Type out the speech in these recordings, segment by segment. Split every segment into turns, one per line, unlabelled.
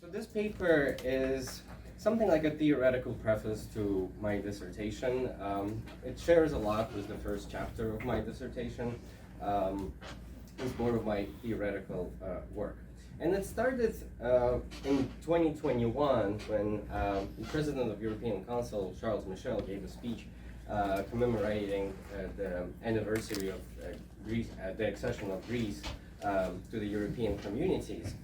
So this paper is something like a theoretical preface to my dissertation. It shares a lot with the first chapter of my dissertation. It's more of my theoretical work. And it started in 2021 when the President of European Council, Charles Michel, gave a speech commemorating the anniversary of Greece, the accession of Greece to the European communities.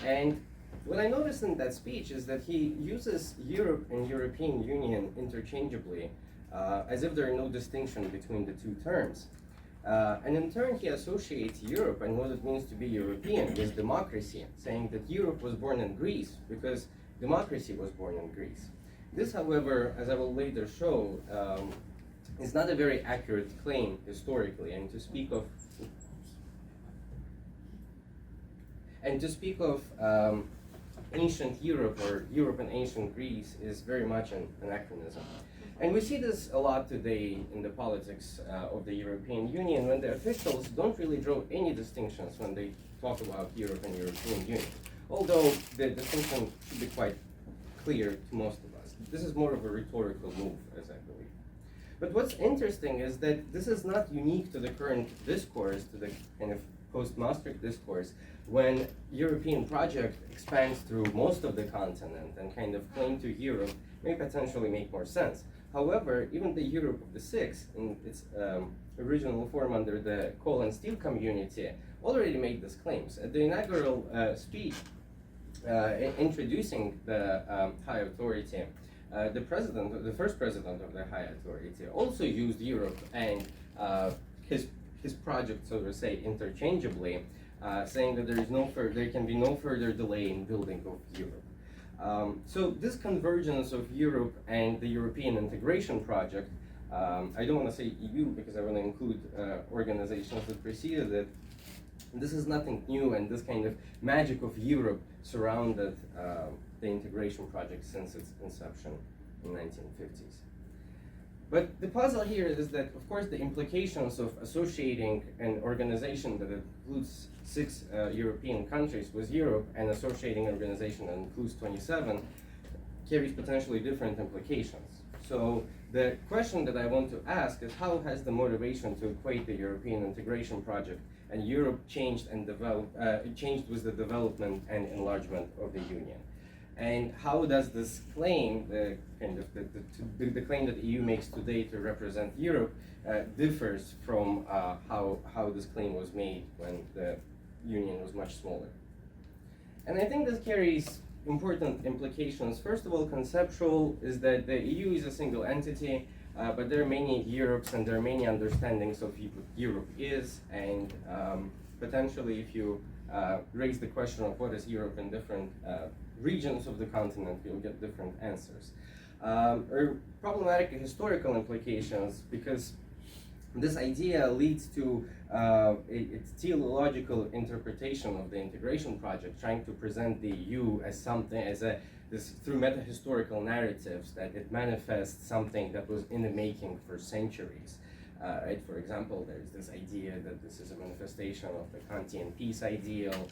And what I noticed in that speech is that he uses Europe and European Union interchangeably, as if there are no distinction between the two terms. And in turn, he associates Europe and what it means to be European with democracy, saying that Europe was born in Greece because democracy was born in Greece. This, however, as I will later show, is not a very accurate claim historically, and to speak of ancient Europe or Europe and ancient Greece is very much an anachronism. And we see this a lot today in the politics of the European Union when the officials don't really draw any distinctions when they talk about Europe and European Union, although the distinction should be quite clear to most of us. This is more of a rhetorical move, as I believe. But what's interesting is that this is not unique to the current discourse, to the kind of post-Maastricht discourse, when European project expands through most of the continent and kind of claim to Europe may potentially make more sense. However, even the Europe of the Six, in its original form under the coal and steel community, already made these claims. At the inaugural speech introducing the High Authority, the first president of the High Authority also used Europe and his project, so to say, interchangeably, saying that there can be no further delay in building of Europe. So this convergence of Europe and the European integration project, I don't want to say EU because I want to include organizations that preceded it. This is nothing new, and this kind of magic of Europe surrounded the integration project since its inception in 1950s. But the puzzle here is that, of course, the implications of associating an organization that includes 6 European countries with Europe and associating an organization that includes 27 carries potentially different implications. So the question that I want to ask is, how has the motivation to equate the European integration project and Europe changed with the development and enlargement of the Union? And how does this claim, the claim that the EU makes today to represent Europe, differs from how this claim was made when the Union was much smaller? And I think this carries important implications. First of all, conceptual is that the EU is a single entity, but there are many Europes and there are many understandings of what Europe is, and potentially if you raise the question of what is Europe in different regions of the continent, you'll get different answers. Or problematic historical implications, because this idea leads to a teleological interpretation of the integration project, trying to present the EU as something, through meta-historical narratives, that it manifests something that was in the making for centuries. Right? For example, there's this idea that this is a manifestation of the Kantian peace ideal,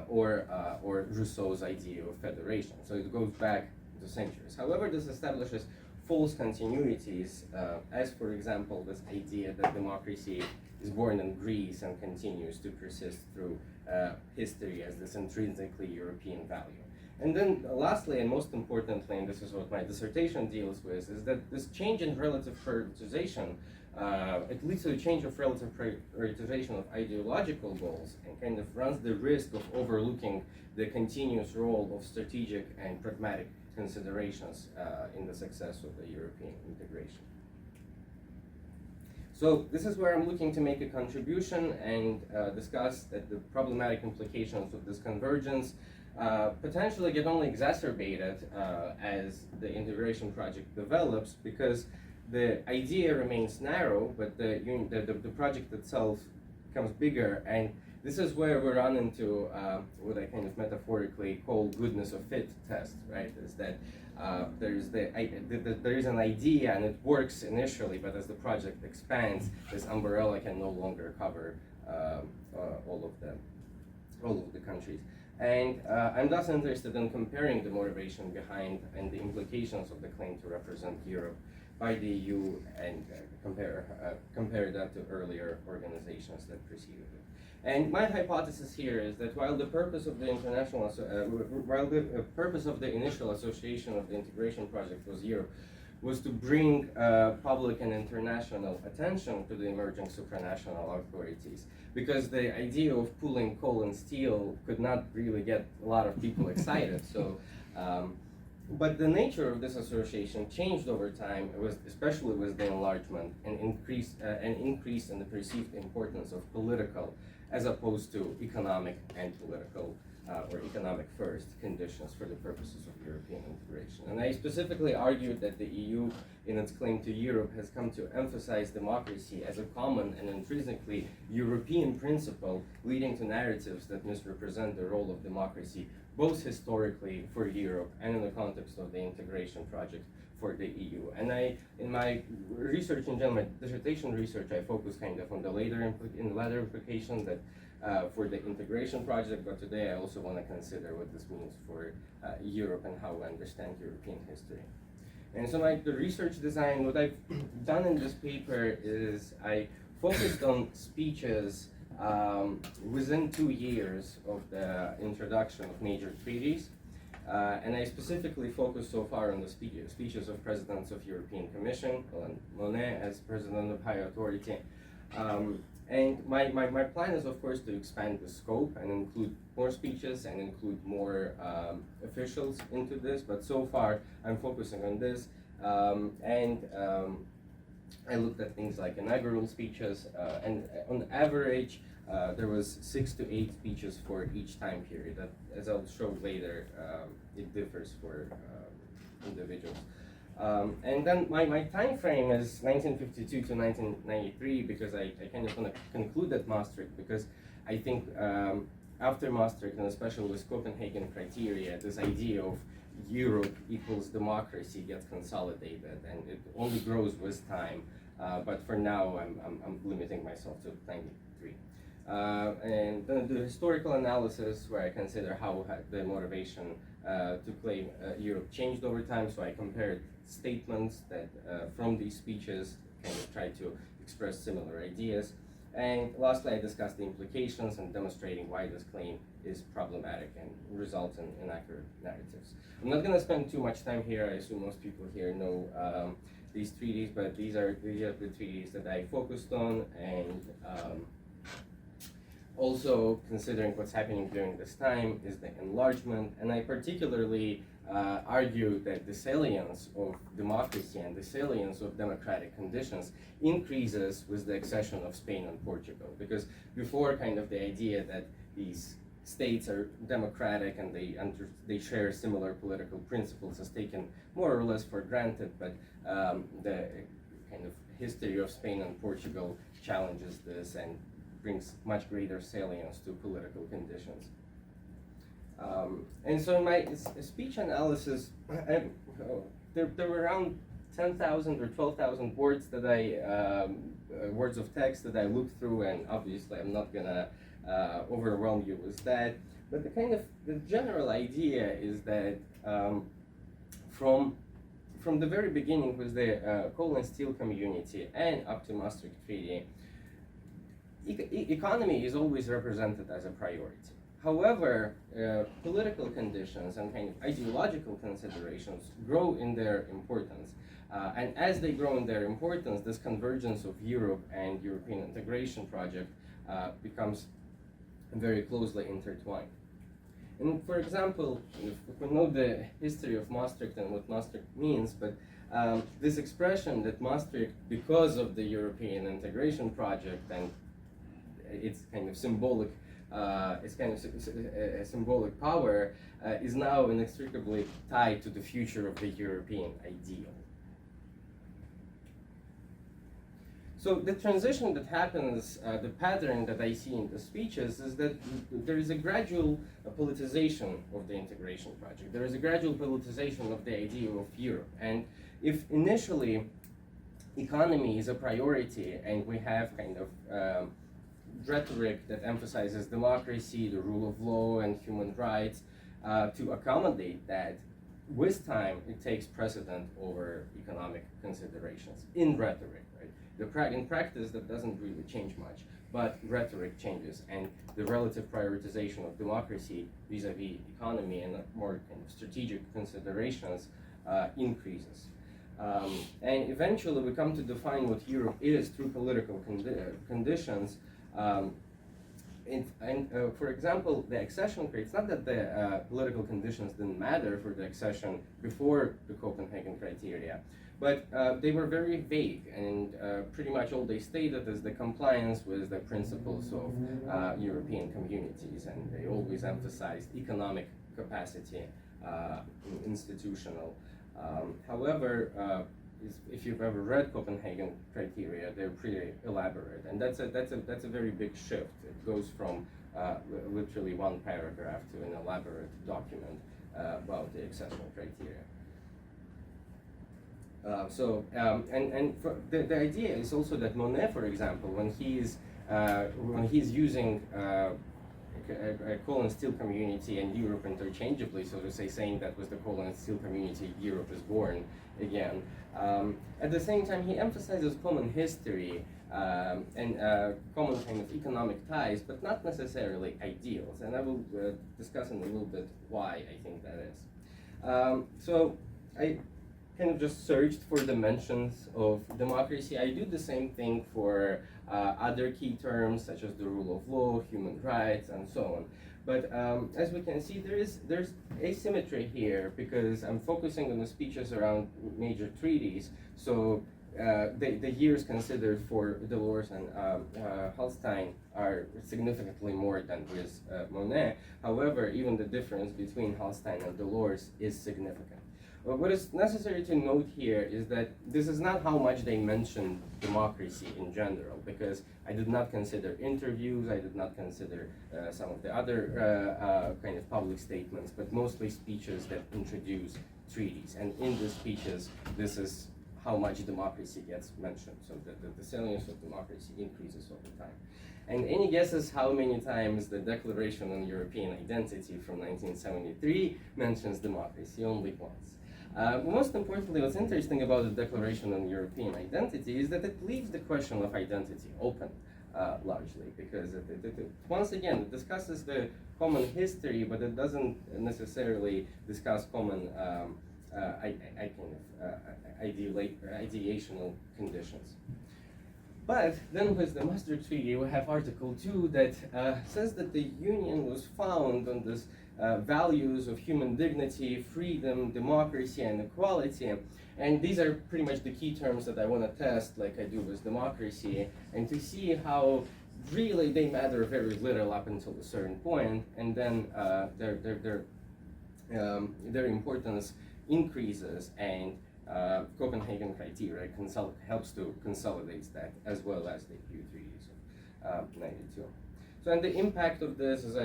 or Rousseau's idea of federation. So it goes back to centuries. However, this establishes false continuities, as for example, this idea that democracy is born in Greece and continues to persist through history as this intrinsically European value. And then lastly, and most importantly, and this is what my dissertation deals with, is that this change in relative prioritization, it leads to a change of relative prioritization of ideological goals and kind of runs the risk of overlooking the continuous role of strategic and pragmatic considerations in the success of the European integration. So this is where I'm looking to make a contribution and discuss that the problematic implications of this convergence potentially get only exacerbated as the integration project develops, because the idea remains narrow, but the project itself becomes bigger, and this is where we run into what I kind of metaphorically call goodness of fit test, right? Is that there is an idea and it works initially, but as the project expands, this umbrella can no longer cover all of the countries. And I'm thus interested in comparing the motivation behind and the implications of the claim to represent Europe by the EU and compare that to earlier organizations that preceded it. And my hypothesis here is that while the purpose of the purpose of the initial association of the integration project was Europe, was to bring public and international attention to the emerging supranational authorities, because the idea of pooling coal and steel could not really get a lot of people excited. So, but the nature of this association changed over time, especially with the enlargement and increase in the perceived importance of political as opposed to economic and political or economic first conditions for the purposes of European integration. And I specifically argued that the EU, in its claim to Europe, has come to emphasize democracy as a common and intrinsically European principle, leading to narratives that misrepresent the role of democracy, both historically for Europe and in the context of the integration project for the EU. And in my research, in general, my dissertation research, I focus kind of on the latter implication that for the integration project, but today I also want to consider what this means for Europe and how we understand European history. And so the research design, what I've done in this paper is I focused on speeches within 2 years of the introduction of major treaties. And I specifically focused so far on the speeches of presidents of European Commission, Monet as president of High Authority. And my plan is, of course, to expand the scope and include more speeches and include more officials into this, but so far I'm focusing on this. I looked at things like inaugural speeches, and on average, there was 6 to 8 speeches for each time period. That, as I'll show later, it differs for individuals. And then my time frame is 1952 to 1993, because I kind of want to conclude at Maastricht, because I think after Maastricht, and especially with Copenhagen criteria, this idea of Europe equals democracy gets consolidated, and it only grows with time. But for now, I'm limiting myself to 93. And then the historical analysis, where I consider how the motivation to claim Europe changed over time. So I compared statements that from these speeches, kind of tried to express similar ideas. And lastly, I discussed the implications and demonstrating why this claim is problematic and results in inaccurate narratives. I'm not going to spend too much time here. I assume most people here know these treaties, but these are the treaties that I focused on, and also considering what's happening during this time is the enlargement. And I particularly argue that the salience of democracy and the salience of democratic conditions increases with the accession of Spain and Portugal, because before, kind of the idea that these states are democratic and they share similar political principles is taken more or less for granted, but the kind of history of Spain and Portugal challenges this and brings much greater salience to political conditions. And so in my speech analysis, there were around 10,000 or 12,000 words that words of text that I looked through, and obviously I'm not gonna overwhelm you with that. But the general idea is that from the very beginning with the coal and steel community and up to Maastricht Treaty, economy is always represented as a priority. However, political conditions and kind of ideological considerations grow in their importance. And as they grow in their importance, this convergence of Europe and European integration project becomes very closely intertwined. And for example, if we know the history of Maastricht and what Maastricht means, but this expression that Maastricht, because of the European integration project and its kind of symbolic symbolic power, is now inextricably tied to the future of the European ideal. So the transition that happens, the pattern that I see in the speeches is that there is a gradual politicization of the integration project. There is a gradual politicization of the idea of Europe. And if initially economy is a priority and we have kind of rhetoric that emphasizes democracy, the rule of law, and human rights to accommodate that. With time, it takes precedent over economic considerations in rhetoric, right? In practice, that doesn't really change much, but rhetoric changes, and the relative prioritization of democracy vis-a-vis economy and more kind of strategic considerations increases. And eventually, we come to define what Europe is through political conditions. For example, the accession criteria, it's not that the political conditions didn't matter for the accession before the Copenhagen criteria, but they were very vague, and pretty much all they stated is the compliance with the principles of European communities, and they always emphasized economic capacity, institutional. However, if you've ever read Copenhagen criteria, they're pretty elaborate, and that's a very big shift. It goes from literally one paragraph to an elaborate document about the accession criteria. The idea is also that Monet, for example, when he's using coal and steel community and Europe interchangeably, so to say, saying that with the coal and steel community, Europe is born again. At the same time, he emphasizes common history and common kind of economic ties, but not necessarily ideals. And I will discuss in a little bit why I think that is. So I kind of just searched for dimensions of democracy. I do the same thing for other key terms such as the rule of law, human rights, and so on. But as we can see, there's asymmetry here because I'm focusing on the speeches around major treaties. So the years considered for Delors and Hallstein are significantly more than with Monet. However, even the difference between Hallstein and Delors is significant. What is necessary to note here is that this is not how much they mention democracy in general, because I did not consider interviews, I did not consider some of the other kind of public statements, but mostly speeches that introduce treaties. And in the speeches, this is how much democracy gets mentioned. So the salience of democracy increases over time. And any guesses how many times the Declaration on European Identity from 1973 mentions democracy? Only once. Most importantly, what's interesting about the Declaration on European Identity is that it leaves the question of identity open, largely, because it once again, it discusses the common history, but it doesn't necessarily discuss common ideational conditions. But then with the Maastricht Treaty, we have Article 2 that says that the Union was found on this values of human dignity, freedom, democracy, and equality. And these are pretty much the key terms that I want to test, like I do with democracy, and to see how really they matter very little up until a certain point, and then their importance increases, and Copenhagen criteria helps to consolidate that, as well as the EU treaties of '92. So, and the impact of this, as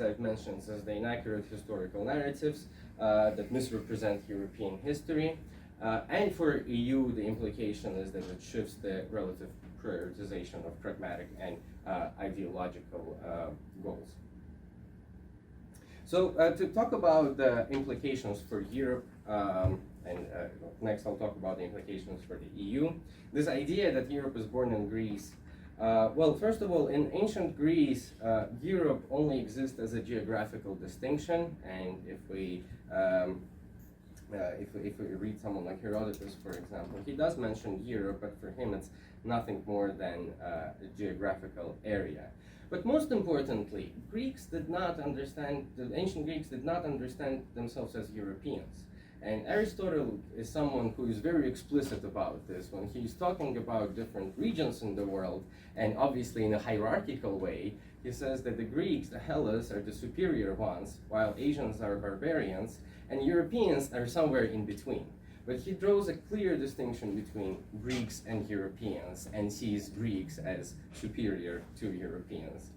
I've mentioned, is the inaccurate historical narratives that misrepresent European history. And for EU, the implication is that it shifts the relative prioritization of pragmatic and ideological goals. So to talk about the implications for Europe, next I'll talk about the implications for the EU. This idea that Europe is born in Greece. Well, first of all, in ancient Greece, Europe only exists as a geographical distinction, and if we read someone like Herodotus, for example, he does mention Europe, but for him it's nothing more than a geographical area. But most importantly, the ancient Greeks did not understand themselves as Europeans. And Aristotle is someone who is very explicit about this when he's talking about different regions in the world, and obviously in a hierarchical way. He says that the Greeks, the Hellas, are the superior ones, while Asians are barbarians, and Europeans are somewhere in between. But he draws a clear distinction between Greeks and Europeans, and sees Greeks as superior to Europeans.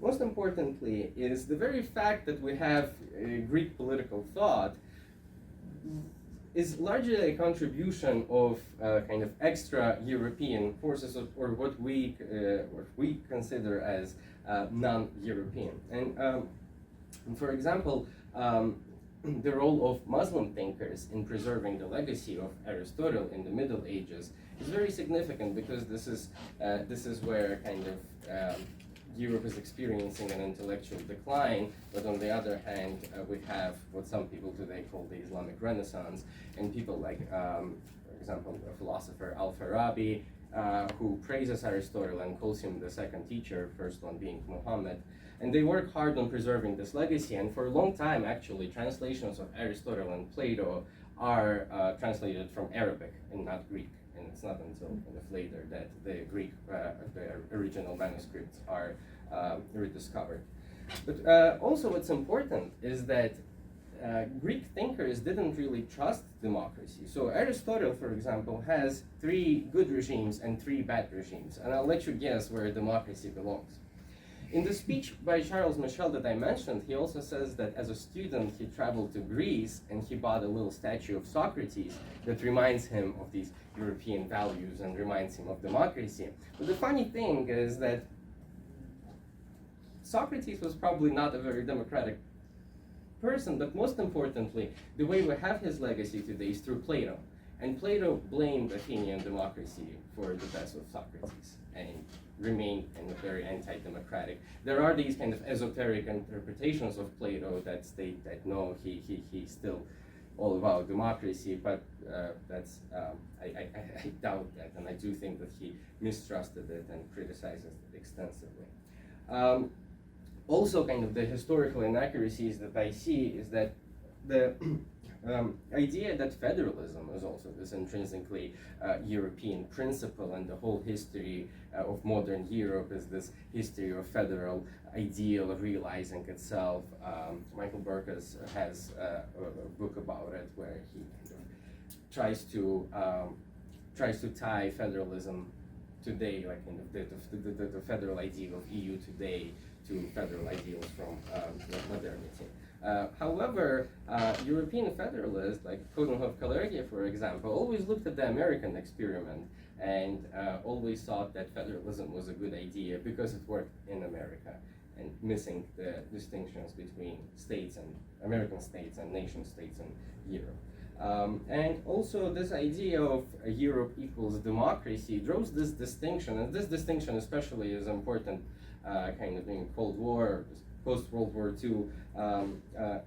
Most importantly is the very fact that we have Greek political thought is largely a contribution of kind of extra European forces, or what we consider as non-European. And for example, the role of Muslim thinkers in preserving the legacy of Aristotle in the Middle Ages is very significant, because this is where kind of Europe is experiencing an intellectual decline, but on the other hand, we have what some people today call the Islamic Renaissance, and people like, for example, a philosopher Al-Farabi, who praises Aristotle and calls him the second teacher, first one being Muhammad. And they work hard on preserving this legacy, and for a long time, actually, translations of Aristotle and Plato are translated from Arabic and not Greek. And it's not until kind of later that the Greek, the original manuscripts are rediscovered. But also what's important is that Greek thinkers didn't really trust democracy. So Aristotle, for example, has 3 good regimes and 3 bad regimes, and I'll let you guess where democracy belongs. In the speech by Charles Michel that I mentioned, he also says that as a student he traveled to Greece and he bought a little statue of Socrates that reminds him of these European values and reminds him of democracy. But the funny thing is that Socrates was probably not a very democratic person, but most importantly, the way we have his legacy today is through Plato. And Plato blamed Athenian democracy for the death of Socrates and remained kind of very anti-democratic. There are these kind of esoteric interpretations of Plato that state that no, he's still all about democracy, but I doubt that, and I do think that he mistrusted it and criticizes it extensively. Also, kind of the historical inaccuracies that I see is that the idea that federalism is also this intrinsically European principle, and the whole history of modern Europe is this history of federal ideal of realizing itself. Michael Burkus has a book about it where he kind of tries to tie federalism today, like kind of the federal ideal of EU today, to federal ideals from modernity. However, European federalists like Coudenhove-Kalergi, for example, always looked at the American experiment and always thought that federalism was a good idea because it worked in America, and missing the distinctions between states and American states and nation states in Europe. And also this idea of Europe equals democracy draws this distinction, and this distinction especially is important kind of in Cold War, post-World War II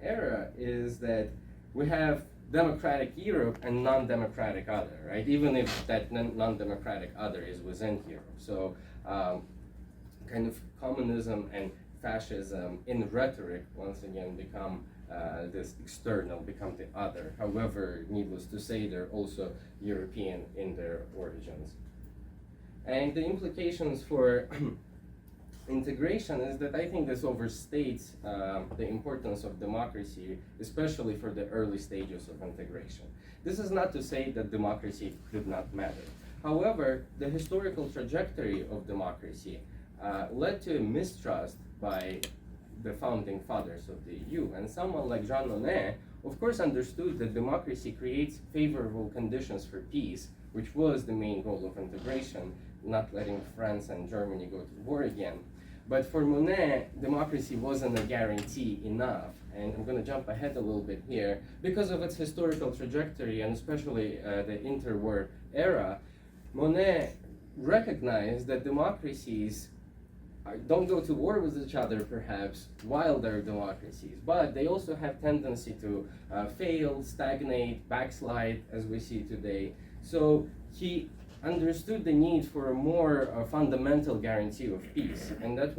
era, is that we have democratic Europe and non-democratic other, right? Even if that non-democratic other is within Europe. So kind of communism and fascism in rhetoric once again become this external, become the other. However, needless to say, they're also European in their origins. And the implications for integration is that I think this overstates the importance of democracy, especially for the early stages of integration. This is not to say that democracy did not matter. However, the historical trajectory of democracy led to a mistrust by the founding fathers of the EU. And someone like Jean Monnet, of course, understood that democracy creates favorable conditions for peace, which was the main goal of integration, not letting France and Germany go to war again. But for Monnet, democracy wasn't a guarantee enough. And I'm going to jump ahead a little bit here. Because of its historical trajectory, and especially the interwar era, Monnet recognized that democracies don't go to war with each other, perhaps, while they're democracies, but they also have tendency to fail, stagnate, backslide, as we see today. So he understood the need for a more fundamental guarantee of peace, and that's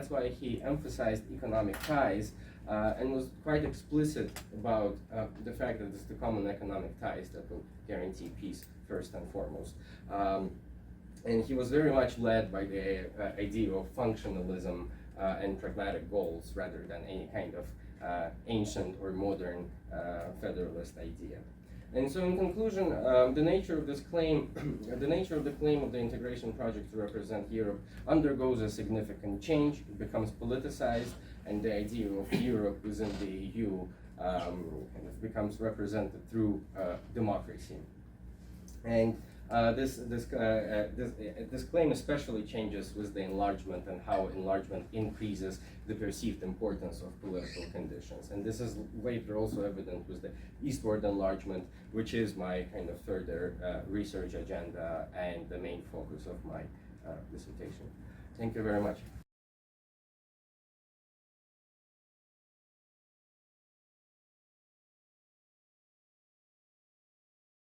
why he emphasized economic ties and was quite explicit about the fact that it's the common economic ties that will guarantee peace first and foremost. And he was very much led by the idea of functionalism and pragmatic goals rather than any kind of ancient or modern federalist idea. And so in conclusion, the nature of this claim, the nature of the claim of the integration project to represent Europe undergoes a significant change. It becomes politicized, and the idea of Europe within the EU kind of becomes represented through democracy. And this claim especially changes with the enlargement and how enlargement increases the perceived importance of political conditions. And this is later also evident with the eastward enlargement, which is my kind of further research agenda and the main focus of my dissertation. Thank you very much.